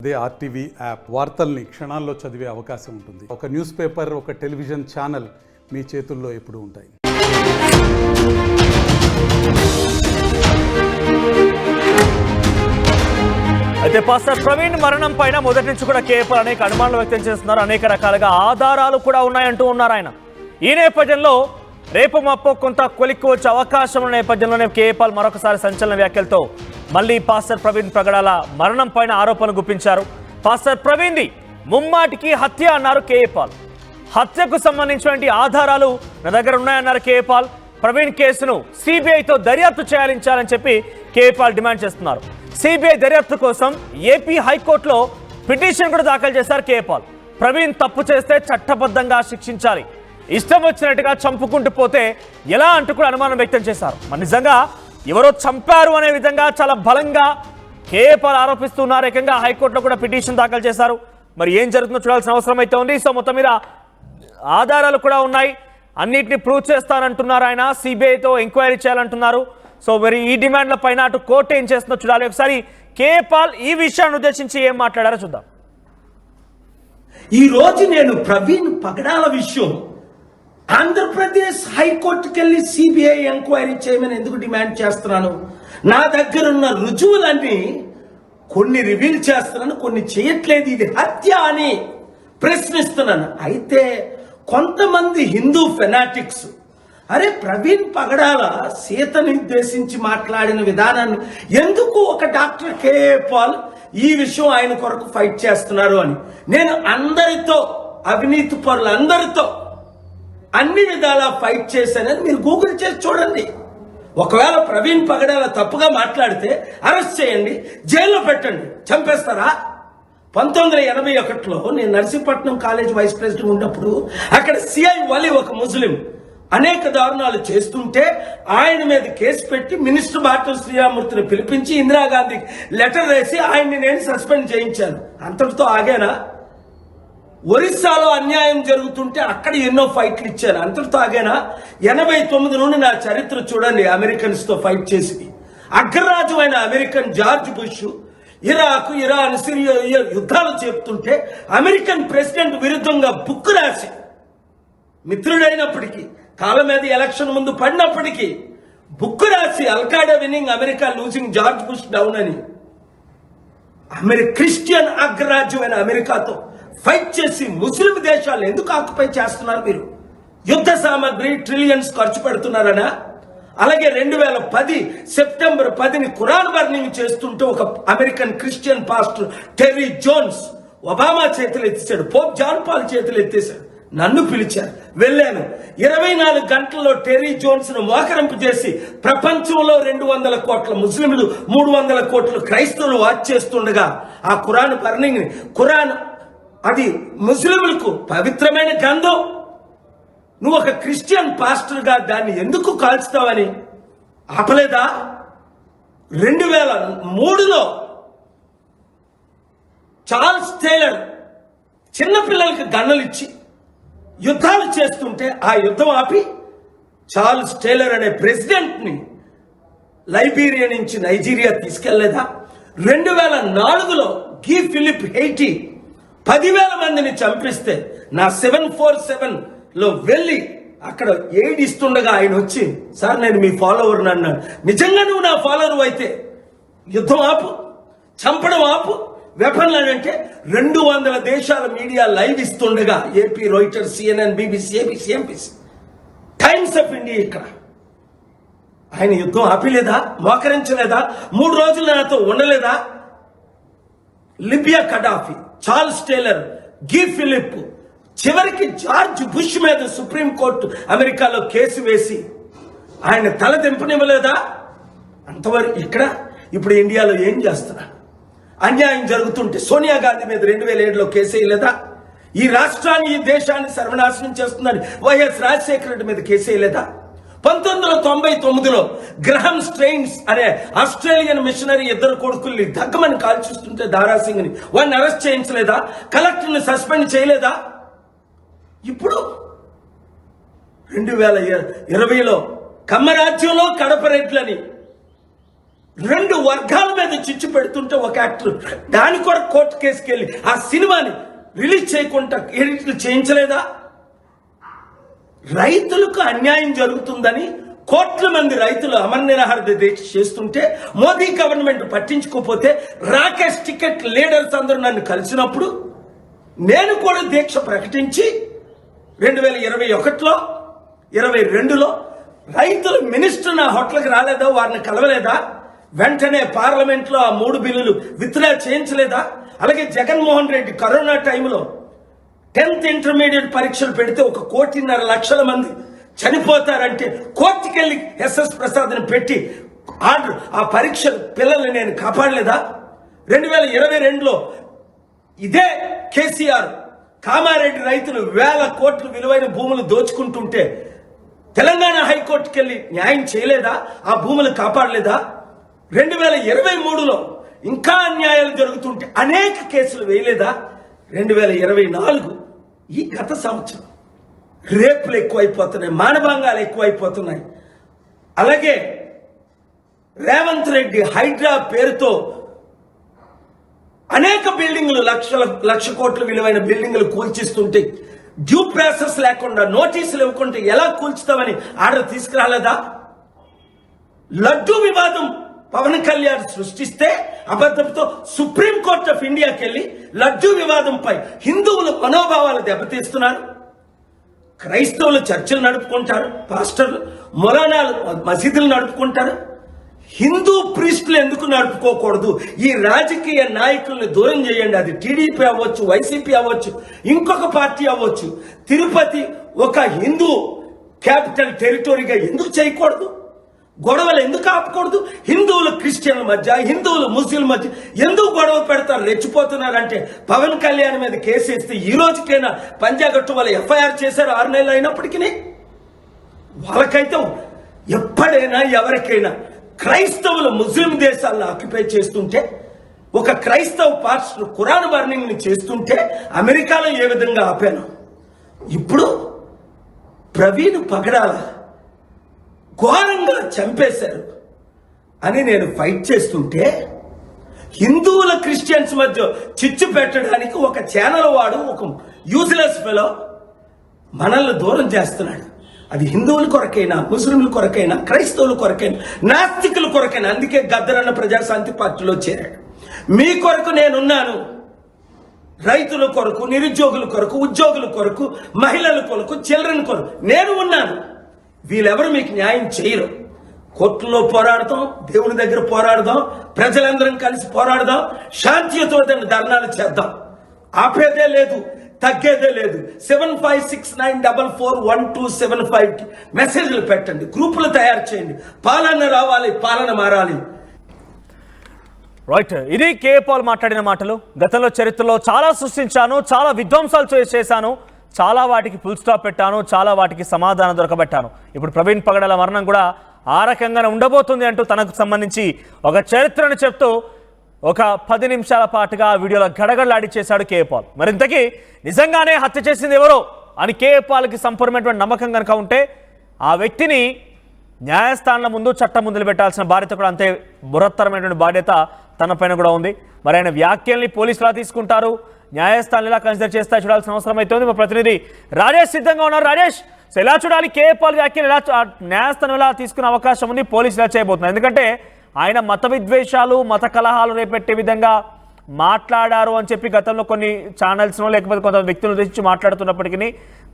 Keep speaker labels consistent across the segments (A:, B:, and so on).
A: అదే RTV app వార్తల్ని క్షణాల్లో చదివే అవకాశం ఉంటుంది. ఒక న్యూస్ పేపర్, ఒక టెలివిజన్ ఛానల్ మీ చేతుల్లో ఎప్పుడూ ఉంటాయి.
B: అయితే పాస్టర్ ప్రవీణ్ మరణం పైన మొదటి నుంచి కూడా కేఏపాల్ అనేక అనుమానాలు వ్యక్తం చేస్తున్నారు. అనేక రకాలుగా ఆధారాలు కూడా ఉన్నాయంటూ ఉన్నారు ఆయన. ఈ నేపథ్యంలో రేపు మాపో కొంత కొలిక్కి వచ్చే అవకాశం ఉన్న నేపథ్యంలోనే కేఏపాల్ మరొకసారి సంచలన వ్యాఖ్యలతో మళ్ళీ పాస్టర్ ప్రవీణ్ పగడాల మరణం పైన ఆరోపణలు గుప్పించారు. పాస్టర్ ప్రవీణ్ది ముమ్మాటికి హత్య అన్నారు కేఏపాల్. హత్యకు సంబంధించినటువంటి ఆధారాలు నా దగ్గర ఉన్నాయన్నారు కేఏపాల్. ప్రవీణ్ కేసును సిబిఐతో దర్యాప్తు చేయాలని చెప్పి కేఏపాల్ డిమాండ్ చేస్తున్నారు. సిబిఐ దర్యాప్తు కోసం ఏపీ హైకోర్టులో పిటిషన్ కూడా దాఖలు చేశారు కేఏపాల్. ప్రవీణ్ తప్పు చేస్తే చట్టబద్ధంగా శిక్షించాలి, ఇష్టం వచ్చినట్టుగా చంపుకుంటూ పోతే ఎలా అంటూ కూడా అనుమానం వ్యక్తం చేశారు. మరి నిజంగా ఎవరో చంపారు అనే విధంగా చాలా బలంగా కేఏపాల్ ఆరోపిస్తున్నారు. ఏకంగా హైకోర్టులో కూడా పిటిషన్ దాఖలు చేశారు. మరి ఏం జరుగుతుందో చూడాల్సిన అవసరం అయితే ఉంది. సో మొత్తం మీద ఆధారాలు కూడా ఉన్నాయి, అన్నిటిని ప్రూవ్ చేస్తానంటున్నారు ఆయన. సిబిఐతో ఎంక్వైరీ చేయాలంటున్నారు. సో మరి ఈ డిమాండ్ల పైన అటు కోర్టు ఏం చేస్తుందో చూడాలి. ఒకసారి కేఏపాల్ ఈ విషయాన్ని ఉద్దేశించి ఏం మాట్లాడారో చూద్దాం.
C: ఈ రోజు నేను ప్రవీణ్ పగడాల విషయం ఆంధ్రప్రదేశ్ హైకోర్టుకి వెళ్ళి సిబిఐ ఎంక్వైరీ చేయమని ఎందుకు డిమాండ్ చేస్తున్నాను? నా దగ్గర ఉన్న రుజువులన్నీ కొన్ని రివీల్ చేస్తున్నాను, కొన్ని చేయట్లేదు. ఇది హత్య అని ప్రశ్నిస్తున్నాను. అయితే కొంతమంది హిందూ ఫెనాటిక్స్ అరే ప్రవీణ్ పగడాల సీతని ఉద్దేశించి మాట్లాడిన విధానాన్ని ఎందుకు ఒక డాక్టర్ కేఏపాల్ ఈ విషయం ఆయన కొరకు ఫైట్ చేస్తున్నారు అని. నేను అందరితో, అవినీతి పరులు అందరితో అన్ని విధాలా ఫైట్ చేశానని మీరు గూగుల్ చేసి చూడండి. ఒకవేళ ప్రవీణ్ పగడాల తప్పుగా మాట్లాడితే అరెస్ట్ చేయండి, జైల్లో పెట్టండి. చంపేస్తారా? 1981లో నేను నర్సీపట్నం కాలేజ్ వైస్ ప్రెసిడెంట్ ఉన్నప్పుడు అక్కడ సిఐ వలి ఒక ముస్లిం అనేక దారుణాలు చేస్తుంటే ఆయన మీద కేసు పెట్టి మినిస్టర్ బాటం శ్రీరామూర్తిని పిలిపించి ఇందిరాగాంధీకి లెటర్ వేసి ఆయన్ని నేను సస్పెండ్ చేయించాను. అంతటితో ఆగానా? ఒరిస్సాలో అన్యాయం జరుగుతుంటే అక్కడ ఎన్నో ఫైట్లు ఇచ్చాను. అంతటితో ఆగానా? 89 నుండి నా చరిత్ర చూడండి. అమెరికన్స్ తో ఫైట్ చేసి అగ్రరాజు అయిన American George bush Iraq, Iran, Syria యుద్ధాలు చెప్తుంటే అమెరికన్ ప్రెసిడెంట్ విరుద్ధంగా బుక్ రాసి మిత్రుడైనప్పటికీ కాళ్ళ మీద ఎలక్షన్ ముందు పడినప్పటికీ బుక్ రాసి Al Qaeda winning, America losing, George Bush down అని క్రిస్టియన్ అగ్రరాజ్యం అయిన అమెరికాతో ఫైట్ చేసి ముస్లిం దేశాలు ఎందుకు ఆక్యుపై చేస్తున్నారు? మీరు యుద్ధ సామాగ్రి ట్రిలియన్స్ ఖర్చు పెడుతున్నారనా? అలాగే 2010 సెప్టెంబర్ 10ని ఖురాన్ బర్నింగ్ చేస్తుంటే ఒక American Christian pastor Terry Jones Obama చేతులు ఎత్తేసాడు, పోప్ జాన్ పాల్ చేతులు ఎత్తేసాడు. నన్ను పిలిచారు, వెళ్ళాను. 24 గంటల్లో టెర్రీ జోన్స్ ను మోకరింపు చేసి ప్రపంచంలో 200 కోట్ల ముస్లింలు, 300 కోట్ల క్రైస్తవులు వాచ్ చేస్తుండగా ఆ ఖురాన్ బర్నింగ్, ఖురాన్ అది ముస్లింలకు పవిత్రమైన గ్రంథం, నువ్వు ఒక క్రిస్టియన్ పాస్టర్ గా దాన్ని ఎందుకు కాల్చుతావని ఆపలేదా? 2003లో చార్ల్స్ టేలర్ చిన్నపిల్లలకి గన్నులు ఇచ్చి యుద్ధాలు చేస్తుంటే ఆ యుద్ధం ఆపి చార్ల్స్ టేలర్ అనే ప్రెసిడెంట్ ని లైబీరియా నుంచి నైజీరియా తీసుకెళ్లేదా? 2004లో గీ ఫిలిప్ హెయిటీ 10,000 మందిని చంపిస్తే నా 747లో వెళ్ళి అక్కడ ఎయిడ్ ఇస్తుండగా ఆయన వచ్చి, సార్ నేను మీ ఫాలోవర్ అన్నాడు. నిజంగా నువ్వు నా ఫాలోవర్ అయితే యుద్ధం ఆపు, చంపడం ఆపు, వెపన్లు అంటే 200 దేశాల మీడియా లైవ్ ఇస్తుండగా AP, Reuters, CNN, BBC, ABC, MPC, Times of India ఇక్కడ ఆయన యుద్ధం ఆపిలేదా? మోకరించలేదా? 3 రోజులు నాతో ఉండలేదా? Libya Gaddafi, Charles Taylor, Guy Philippe, చివరికి జార్జ్ బుష్ మీద సుప్రీంకోర్టు అమెరికాలో కేసు వేసి ఆయన తల దింపనివ్వలేదా? అంతవరకు ఇక్కడ ఇప్పుడు ఇండియాలో ఏం చేస్తున్నా? అన్యాయం జరుగుతుంటే సోనియా గాంధీ మీద 2007లో కేసు వేయలేదా? ఈ రాష్ట్రాన్ని, ఈ దేశాన్ని సర్వనాశనం చేస్తుందని వైఎస్ రాజశేఖర రెడ్డి మీద కేసు వేయలేదా? 1999లో గ్రహం స్ట్రెయిన్స్ అనే ఆస్ట్రేలియన్ మిషనరీ 2 కొడుకుల్ని దగ్గమని కాల్చిస్తుంటే దారాసింగ్ ని వాడిని అరెస్ట్ చేయించలేదా? కలెక్టర్ని సస్పెండ్ చేయలేదా? ఇప్పుడు 2020లో కమ్మరాజ్యంలో కడప రెడ్లని 2 వర్గాల మీద చిచ్చు పెడుతుంటే ఒక యాక్టర్ దాని కొరకు కోర్టు కేసుకెళ్ళి ఆ సినిమాని రిలీజ్ చేయకుండా ఎడిట్లు చేయించలేదా? రైతులకు అన్యాయం జరుగుతుందని కోట్ల మంది రైతులు అమర నిరాహార దీక్ష చేస్తుంటే మోదీ గవర్నమెంట్ పట్టించుకోకపోతే రాకేష్ టికెట్ లీడర్స్ అందరూ నన్ను కలిసినప్పుడు నేను కూడా దీక్ష ప్రకటించి 2021లో 22లో రైతులు మినిస్టర్ నా హోటల్కి రాలేదా? వారిని కలవలేదా? వెంటనే పార్లమెంట్లో ఆ 3 బిల్లులు విత్డ్రా చేయించలేదా? అలాగే జగన్మోహన్ రెడ్డి కరోనా టైంలో 10th ఇంటర్మీడియట్ పరీక్షలు పెడితే 1.5 కోట్ల మంది చనిపోతారంటే కోర్టుకెళ్ళి ఎస్ఎస్ ప్రసాద్ని పెట్టి ఆర్డర్ ఆ పరీక్షలు పిల్లల్ని నేను కాపాడలేదా? 2022లో ఇదే కేసీఆర్ కామారెడ్డి రైతులు 1000 కోట్ల విలువైన భూములు దోచుకుంటుంటే తెలంగాణ హైకోర్టుకి వెళ్ళి న్యాయం చేయలేదా? ఆ భూములు కాపాడలేదా? 2023లో ఇంకా అన్యాయాలు జరుగుతుంటే అనేక కేసులు వేయలేదా? 2024 ఈ గత సంవత్సరం రేపులు ఎక్కువైపోతున్నాయి, మానభంగాలు ఎక్కువైపోతున్నాయి. అలాగే రేవంత్ రెడ్డి హైడ్రా పేరుతో అనేక బిల్డింగులు లక్ష కోట్ల విలువైన బిల్డింగులు కూల్చిస్తుంటే డ్యూ ప్రాసెస్ లేకుండా నోటీసులు ఇవ్వకుండా ఎలా కూల్చుతామని ఆర్డర్ తీసుకురాలేదా? లడ్డూ వివాదం పవన్ కళ్యాణ్ సృష్టిస్తే అబద్ధంతో సుప్రీంకోర్టు ఆఫ్ ఇండియాకి వెళ్ళి లడ్డూ వివాదంపై హిందువుల మనోభావాలు దెబ్బతీస్తున్నారు. క్రైస్తవులు చర్చలు నడుపుకుంటారు, పాస్టర్లు మొలానాలు మసీదులు నడుపుకుంటారు. హిందూ ప్రీస్టులు ఎందుకు నడుపుకోకూడదు? ఈ రాజకీయ నాయకుల్ని దూరం చేయండి. అది టీడీపీ అవ్వచ్చు, వైసీపీ అవ్వచ్చు, ఇంకొక పార్టీ అవ్వచ్చు. తిరుపతి ఒక హిందూ క్యాపిటల్ టెరిటరీగా ఎందుకు చేయకూడదు? గొడవలు ఎందుకు ఆపకూడదు? హిందువులు క్రిస్టియన్ల మధ్య, హిందువులు ముస్లింల మధ్య ఎందుకు గొడవ పెడతారు? రెచ్చిపోతున్నారంటే పవన్ కళ్యాణ్ మీద కేసు వేస్తే ఈ రోజుకైనా పంజాగట్టు వాళ్ళు ఎఫ్ఐఆర్ చేశారు 6 నెలలు అయినప్పటికీ. వాళ్ళకైతే ఎప్పుడైనా ఎవరికైనా క్రైస్తవులు ముస్లిం దేశాలను ఆక్యుపై చేస్తుంటే ఒక క్రైస్తవ పాస్టర్ ఖురాన్ బర్నింగ్ ని చేస్తుంటే అమెరికాలో ఏ విధంగా ఆపాను. ఇప్పుడు ప్రవీణ్ పగడాల ఘోరంగా చంపేశారు అని నేను ఫైట్ చేస్తుంటే హిందువుల క్రిస్టియన్స్ మధ్య చిచ్చు పెట్టడానికి ఒక ఛానల్ వాడు ఒక యూజ్లెస్ ఫెలో మనల్ని దూరం చేస్తున్నాడు. అది హిందువుల కొరకైనా, ముస్లింల కొరకైనా, క్రైస్తవుల కొరకైనా, నాస్తికుల కొరకైనా. అందుకే గద్దరన్న ప్రజాశాంతి పార్టీలో చేరాడు. మీ కొరకు నేనున్నాను. రైతుల కొరకు, నిరుద్యోగుల కొరకు, ఉద్యోగుల కొరకు, మహిళల కొరకు, చిల్డ్రన్ కొరకు నేను ఉన్నాను. వీళ్ళెవరు మీకు న్యాయం చేయరు. కోర్టులో పోరాడదాం, దేవుని దగ్గర పోరాడదాం, ప్రజలందరం కలిసి పోరాడదాం, శాంతియుతో ధర్నాలు చేద్దాం. ఆపేదే లేదు, తగ్గేదే లేదు. 7569441275 మెసేజ్లు పెట్టండి, గ్రూపులు తయారు చేయండి. పాలన రావాలి, పాలన మారాలి.
B: రైట్, ఇది కేఏ పాల్ మాట్లాడిన మాటలు. గతంలో చరిత్రలో చాలా సృష్టించాను, చాలా విధ్వంసాలు చేశాను, చాలా వాటికి ఫుల్ స్టాప్ పెట్టాను, చాలా వాటికి సమాధానం దొరకబెట్టాను. ఇప్పుడు ప్రవీణ్ పగడాల మరణం కూడా ఆ రకంగానే ఉండబోతుంది అంటూ తనకు సంబంధించి ఒక చరిత్రను చెప్తూ ఒక 10 నిమిషాల పాటుగా ఆ వీడియోలో గడగడలాడి చేశాడు కేఏ పాల్. మరింతకీ నిజంగానే హత్య చేసింది ఎవరో అని కేఏ పాల్కి సంపూర్ణమైనటువంటి నమ్మకం కనుక ఉంటే ఆ వ్యక్తిని న్యాయస్థానాల ముందు, చట్టం ముందు పెట్టాల్సిన బాధ్యత కూడా అంతే బృహత్తరమైనటువంటి బాధ్యత తన పైన కూడా ఉంది. మరి ఆయన వ్యాఖ్యల్ని పోలీసులు ఎలా తీసుకుంటారు, న్యాయస్థానాలు ఎలా కన్సిడర్ చేస్తా చూడాల్సిన అవసరం అయితే ఉంది. మా ప్రతినిధి రాజేష్ సిద్ధంగా ఉన్నారు. రాజేష్, ఎలా చూడాలి కేఏ పాల్ వ్యాఖ్యలు? ఎలా న్యాయస్థానం ఎలా తీసుకునే అవకాశం ఉంది, పోలీసులు ఎలా చేయబోతున్నారు? ఎందుకంటే ఆయన మత విద్వేషాలు, మత కలహాలు రేపెట్టే విధంగా మాట్లాడారు అని చెప్పి గతంలో కొన్ని ఛానల్స్లో లేకపోతే కొంత వ్యక్తులు తెచ్చి మాట్లాడుతున్నప్పటికీ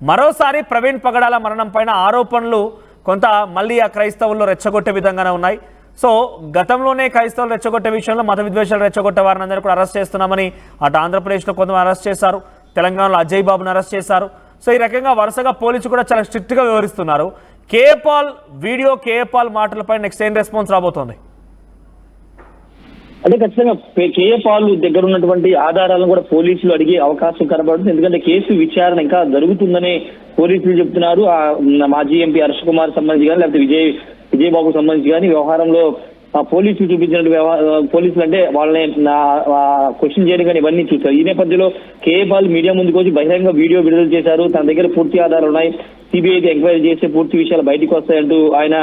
B: మరోసారి ప్రవీణ్ పగడాల మరణం పైన ఆరోపణలు కొంత మళ్ళీ ఆ క్రైస్తవుల్లో రెచ్చగొట్టే విధంగానే ఉన్నాయి. సో గతంలోనే క్రైస్తవులు రెచ్చగొట్టే విషయంలో మత విద్వేషాలు రెచ్చగొట్టే వారిని అందరూ కూడా అరెస్ట్ చేస్తున్నామని అటు ఆంధ్రప్రదేశ్లో కొంతమంది అరెస్ట్ చేశారు, తెలంగాణలో అజయ్ బాబుని అరెస్ట్ చేశారు. సో ఈ రకంగా వరుసగా పోలీసులు కూడా చాలా స్ట్రిక్ట్గా వ్యవహరిస్తున్నారు. KA Paul video, KA Paul మాటలపై నెక్స్ట్ ఏం రెస్పాన్స్ రాబోతోంది?
D: అంటే ఖచ్చితంగా కేఏ పాల్ దగ్గర ఉన్నటువంటి ఆధారాలను కూడా పోలీసులు అడిగే అవకాశం కనబడుతుంది. ఎందుకంటే కేసు విచారణ ఇంకా జరుగుతుందని పోలీసులు చెప్తున్నారు. మాజీ ఎంపీ హర్ష కుమార్ సంబంధించి కానీ లేకపోతే విజయ్ బాబుకు సంబంధించి కానీ వ్యవహారంలో పోలీసులు చూపించినట్టు పోలీసులు అంటే వాళ్ళని క్వశ్చన్ చేయడం కానీ ఇవన్నీ చూస్తారు. ఈ నేపథ్యంలో కేఏ పాల్ మీడియా ముందుకు వచ్చి బహిరంగ వీడియో విడుదల చేశారు. తన దగ్గర పూర్తి ఆధారాలు ఉన్నాయి, సిబిఐకి ఎంక్వైరీ చేసే పూర్తి విషయాలు బయటకు వస్తాయంటూ ఆయన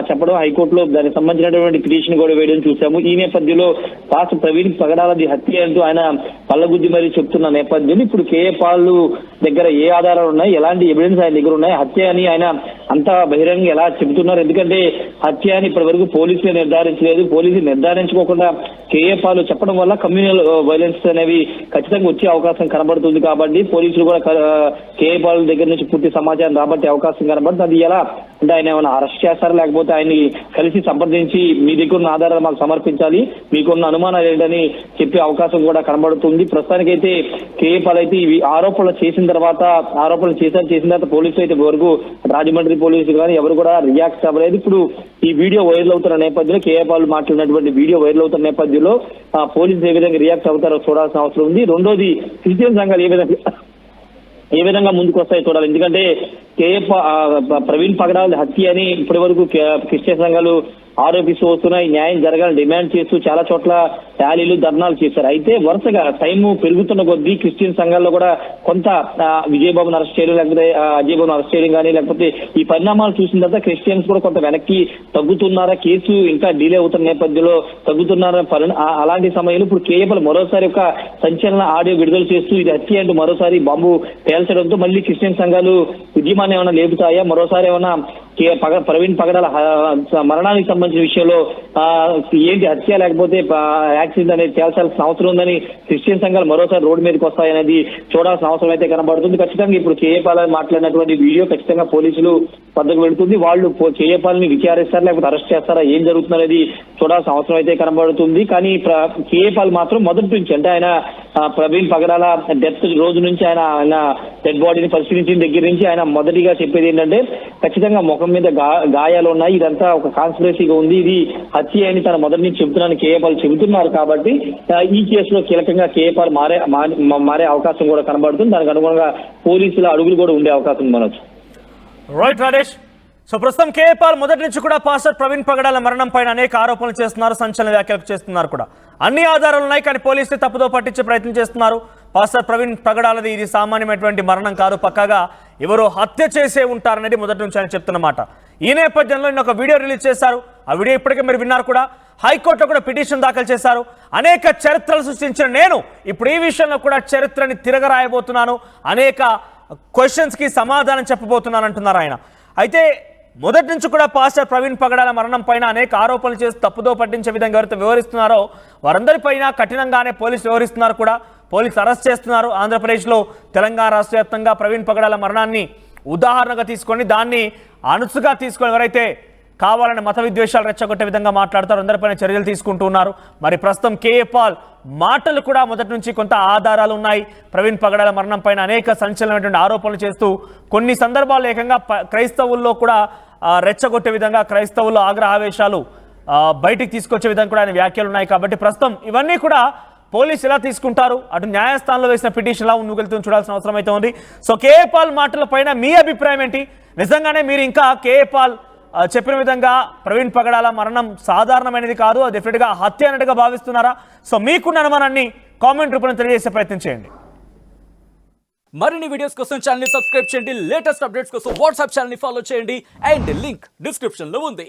D: చెప్పడం, హైకోర్టులో దానికి సంబంధించినటువంటి పిటిషన్ కూడా వేయడం చూసాము. ఈ నేపథ్యంలో పాస్టర్ ప్రవీణ్ పగడాలది హత్య అంటూ ఆయన పల్లగుద్ది మరీ చెప్తున్న నేపథ్యంలో ఇప్పుడు కేఏ పాల్ దగ్గర ఏ ఆధారాలు ఉన్నాయి, ఎలాంటి ఎవిడెన్స్ ఆయన దగ్గర ఉన్నాయి, హత్య అని ఆయన అంతా బహిరంగంగా ఎలా చెబుతున్నారు? ఎందుకంటే హత్య అని ఇప్పటి వరకు పోలీసులు నిర్ధారించలేదు. పోలీసులు నిర్ధారించుకోకుండా కేఏ పాల్ చెప్పడం వల్ల కమ్యూనల్ వైలెన్స్ అనేవి ఖచ్చితంగా వచ్చే అవకాశం కనబడుతుంది. కాబట్టి పోలీసులు కూడా కేఏ పాల్ దగ్గర నుంచి పూర్తి సమాచారం రాబట్టే అవకాశం కనబడుతుంది. అది ఎలా అంటే ఆయన ఏమైనా అరెస్ట్ చేస్తారా, లేకపోతే ఆయన్ని కలిసి సంప్రదించి మీ దగ్గర ఉన్న ఆధారాలు మాకు సమర్పించాలి, మీకున్న అనుమానాలు ఏంటని చెప్పే అవకాశం కూడా కనబడుతుంది. ప్రస్తుతానికైతే కేఏ పాల్ అయితే ఇవి ఆరోపణలు చేసిన తర్వాత పోలీసులు అయితే వరకు రాజమండ్రి పోలీసులు కానీ ఎవరు కూడా రియాక్ట్ అవ్వలేదు. ఇప్పుడు ఈ వీడియో వైరల్ అవుతున్న నేపథ్యంలో కేఏ పాల్ మాట్లాడినటువంటి వీడియో వైరల్ అవుతున్న నేపథ్యంలో పోలీసులు ఏ విధంగా రియాక్ట్ అవుతారో చూడాల్సిన అవసరం ఉంది. రెండోది క్రిస్టియన్ సంఘాలు ఏ విధంగా ముందుకు వస్తాయో చూడాలి. ఎందుకంటే ప్రవీణ్ పగడాల హత్య అని ఇప్పటి వరకు క్రిస్టియన్ సంఘాలు ఆరోపిస్తూ వస్తున్నాయి. న్యాయం జరగాలని డిమాండ్ చేస్తూ చాలా చోట్ల ర్యాలీలు, ధర్నాలు చేశారు. అయితే వరుసగా టైం పెరుగుతున్న కొద్దీ క్రిస్టియన్ సంఘాల్లో కూడా కొంత విజయబాబును అరెస్ట్ చేయడం, లేకపోతే అజయ్ బాబును అరెస్ట్ చేయడం కానీ, లేకపోతే ఈ పరిణామాలు చూసిన తర్వాత క్రిస్టియన్స్ కూడా కొంత వెనక్కి తగ్గుతున్నారా, కేసు ఇంకా డిలే అవుతున్న నేపథ్యంలో తగ్గుతున్నారా, అలాంటి సమయంలో ఇప్పుడు కేఏ పాల్ మరోసారి ఒక సంచలన ఆడియో విడుదల చేస్తూ ఇది హత్య అంటూ మరోసారి బాంబు పేల్చడంతో మళ్ళీ క్రిస్టియన్ సంఘాలు ఉద్యమాన్ని ఏమైనా లేపుతాయా, మరోసారి ఏమైనా ప్రవీణ్ పగడాల మరణానికి సంబంధించిన విషయంలో ఏంటి హత్య లేకపోతే యాక్సిడెంట్ అనేది తేల్చాల్సిన అవసరం ఉందని క్రిస్టియన్ సంఘాలు మరోసారి రోడ్డు మీదకి వస్తాయనేది చూడాల్సిన అవసరం అయితే కనబడుతుంది. ఖచ్చితంగా ఇప్పుడు కేఏ పాల్ మాట్లాడినటువంటి వీడియో ఖచ్చితంగా పోలీసులు వద్దకు వెళుతుంది. వాళ్ళు కేఏ పాల్ని విచారిస్తారా లేకపోతే అరెస్ట్ చేస్తారా, ఏం జరుగుతుందనేది చూడాల్సిన అవసరం అయితే కనబడుతుంది. కానీ కేఏ పాల్ మాత్రం మొదటి నుంచి అంటే ఆయన ప్రవీణ్ పగడాల డెత్ రోజు నుంచి ఆయన డెడ్ బాడీని పరిశీలించిన దగ్గర నుంచి ఆయన మొదటిగా చెప్పేది ఏంటంటే ఖచ్చితంగా ముఖం మీద గాయాలు ఉన్నాయి, ఇదంతా ఒక కాన్స్పిరసీగా ఉంది, ఇది హత్య అని తన మొదటి నుంచి చెబుతున్నాను కేఏ పాల్ చెబుతున్నారు. కాబట్టి ఈ కేసులో కీలకంగా కేఏ పాల్ మారే అవకాశం కూడా కనబడుతుంది. దానికి అనుగుణంగా పోలీసుల అడుగులు కూడా ఉండే అవకాశం మనొచ్చు.
B: రైట్ రాజేష్. సో ప్రస్తుతం కేఏ పాల్ మొదటి నుంచి కూడా పాస్టర్ ప్రవీణ్ పగడాల మరణం పైన అనేక ఆరోపణలు చేస్తున్నారు, సంచలన వ్యాఖ్యలు చేస్తున్నారు కూడా. అన్ని ఆధారాలు ఉన్నాయి, కానీ పోలీసులు తప్పుదో పట్టించే ప్రయత్నం చేస్తున్నారు. పాస్టర్ ప్రవీణ్ పగడాలది ఇది సామాన్యమైనటువంటి మరణం కాదు, పక్కాగా ఎవరో హత్య చేసే ఉంటారనేది మొదటి నుంచి ఆయన చెప్తున్నమాట. ఈ నేపథ్యంలో ఒక వీడియో రిలీజ్ చేశారు. ఆ వీడియో ఇప్పటికే మీరు విన్నారు కూడా. హైకోర్టులో కూడా పిటిషన్ దాఖలు చేశారు. అనేక చరిత్రలు సృష్టించిన నేను ఇప్పుడు ఈ విషయంలో కూడా చరిత్రని తిరగరాయబోతున్నాను, అనేక క్వశ్చన్స్కి సమాధానం చెప్పబోతున్నాను అంటున్నారు ఆయన. అయితే మొదటి నుంచి కూడా పాస్టర్ ప్రవీణ్ పగడాల మరణం పైన అనేక ఆరోపణలు చేసి తప్పుదో పట్టించే విధంగా ఎవరైతే వివరిస్తున్నారో వారందరిపైన కఠినంగానే పోలీసులు వివరిస్తున్నారు కూడా. పోలీసులు అరెస్ట్ చేస్తున్నారు. ఆంధ్రప్రదేశ్లో, తెలంగాణ రాష్ట్ర వ్యాప్తంగా ప్రవీణ్ పగడాల మరణాన్ని ఉదాహరణగా తీసుకొని దాన్ని అణుసుగా తీసుకొని ఎవరైతే కావాలని మత విద్వేషాలు రెచ్చగొట్టే విధంగా మాట్లాడతారు, అందరిపైన చర్యలు తీసుకుంటూ ఉన్నారు. మరి ప్రస్తుతం కేఏ పాల్ మాటలు కూడా మొదటి నుంచి కొంత ఆధారాలు ఉన్నాయి. ప్రవీణ్ పగడాల మరణం పైన అనేక సంచలనమైనటువంటి ఆరోపణలు చేస్తూ కొన్ని సందర్భాల్లో ఏకంగా క్రైస్తవుల్లో కూడా రెచ్చగొట్టే విధంగా, క్రైస్తవుల్లో ఆగ్రహావేశాలు బయటికి తీసుకొచ్చే విధంగా కూడా ఆయన వ్యాఖ్యలు ఉన్నాయి. కాబట్టి ప్రస్తుతం ఇవన్నీ కూడా పోలీసు ఎలా తీసుకుంటారు, అటు న్యాయస్థానంలో వేసిన పిటిషన్ ఎలా ముందుకెళ్తుందో చూడాల్సిన అవసరం అయితే ఉంది. సో కేఏ పాల్ మాటల పైన మీ అభిప్రాయం ఏంటి? నిజంగానే మీరు ఇంకా కేఏ పాల్ చెప్పిన విధంగా ప్రవీణ్ పగడాల మరణం సాధారణమైనది కాదు, అది డెఫినెట్గా హత్య అన్నట్టుగా భావిస్తున్నారా? సో మీకున్న అనుమానాన్ని కామెంట్ రూపంలో తెలియజేసే ప్రయత్నం చేయండి.
E: మరిన్ని వీడియోస్ కోసం ఛానల్ ని సబ్స్క్రైబ్ చేయండి, లేటెస్ట్ అప్డేట్స్ కోసం వాట్సాప్ ఛానల్ ని ఫాలో చేయండి, అండ్ లింక్ డిస్క్రిప్షన్ లో ఉంది.